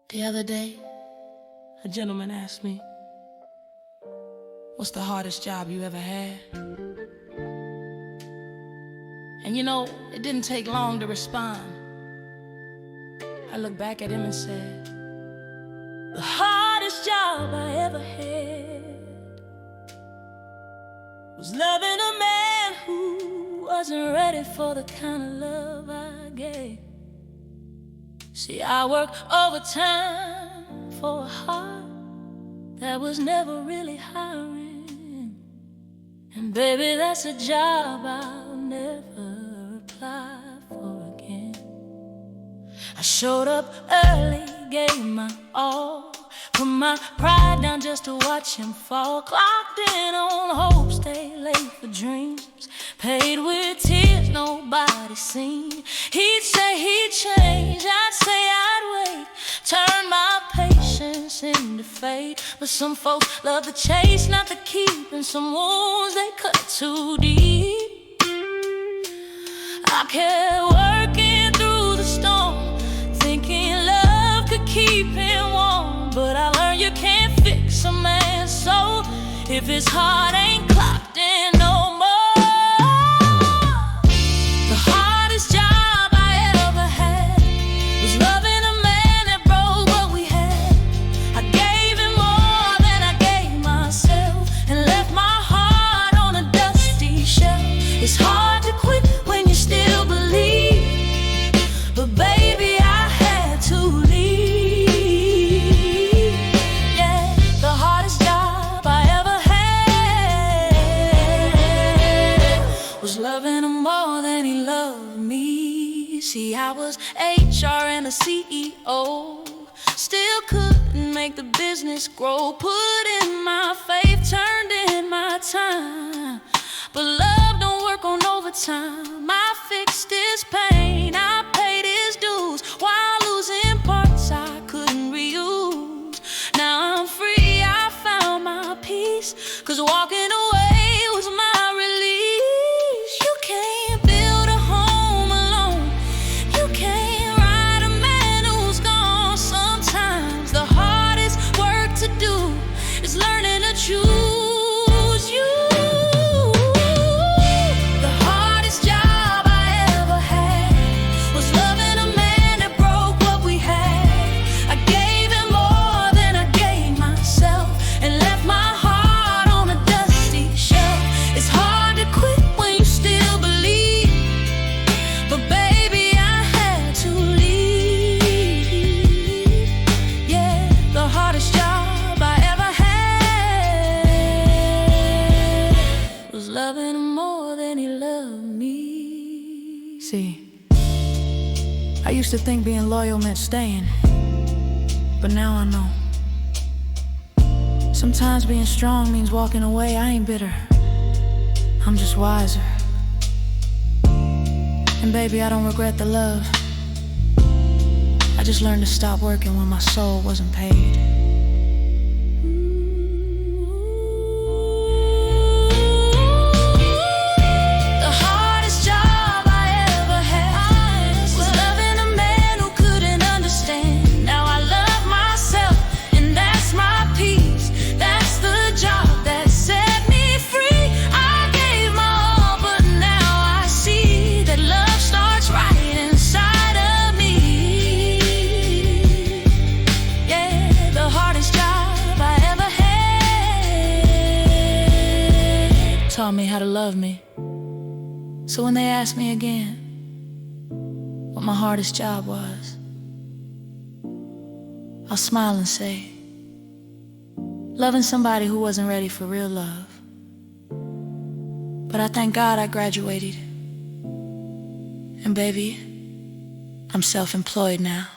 The other day, a gentleman asked me, "What's the hardest job you ever had?" And you know, it didn't take long to respond. I looked back at him and said, "The hardest job I ever had was loving a man who wasn't ready for the kind of love I gave. See, I worked overtime for a heart that was never really hiring. And baby, that's a job I'll never apply for again. I showed up early, gave my all, put my pride down just to watch him fall. Clocked in on hope, stayed late for dreams, paid with tears nobody seen. He'd say he'd change, I'd say I'd wait, turn my patience into fate. But some folks love the chase, not the keep, and some wounds they cut too deep. I kept working through the storm, thinking love could keep him warm. But I learned you can't fix a man's soul if his heart ain't clocked in no more. The hardest job I ever had was loving a man that broke what we had. I gave him more than I gave myself and left my heart on a dusty shelf. It's hard to quit when you still believe, but baby, I had to leave. Yeah, the hardest job I ever had was loving him more than he loved me. See, I was HR and a CEO, still couldn't make the business grow. Put in my faith, turned in my time, but love don't work on overtime. I fixed his pain, I paid his dues, while losing parts I couldn't reuse. Now I'm free, I found my peace, 'cause walking away was my release. You can't build a home alone, you can't ride a man who's gone. Sometimes the hardest work to do is learning to choose you. The hardest job I ever had was loving a man that broke what we had. I gave him more than I gave myself and left my heart on a dusty shelf. It's hard to quit when you still believe, but baby, I had to leave. Yeah, the hardest job I ever had was loving him more than he loved me. See, I used to think being loyal meant staying, but now I know. Sometimes being strong means walking away. I ain't bitter, I'm just wiser. And baby, I don't regret the love, I just learned to stop working when my soul wasn't paid. The hardest job I ever had was loving a man who couldn't understand. Now I love myself, and that's my peace. That's the job that set me free. I gave my all, but now I see that love starts right inside of me. Yeah, the hardest job I ever had taught me how to love me. So when they ask me again what my hardest job was, I'll smile and say, loving somebody who wasn't ready for real love. But I thank God I graduated, and baby, I'm self-employed now.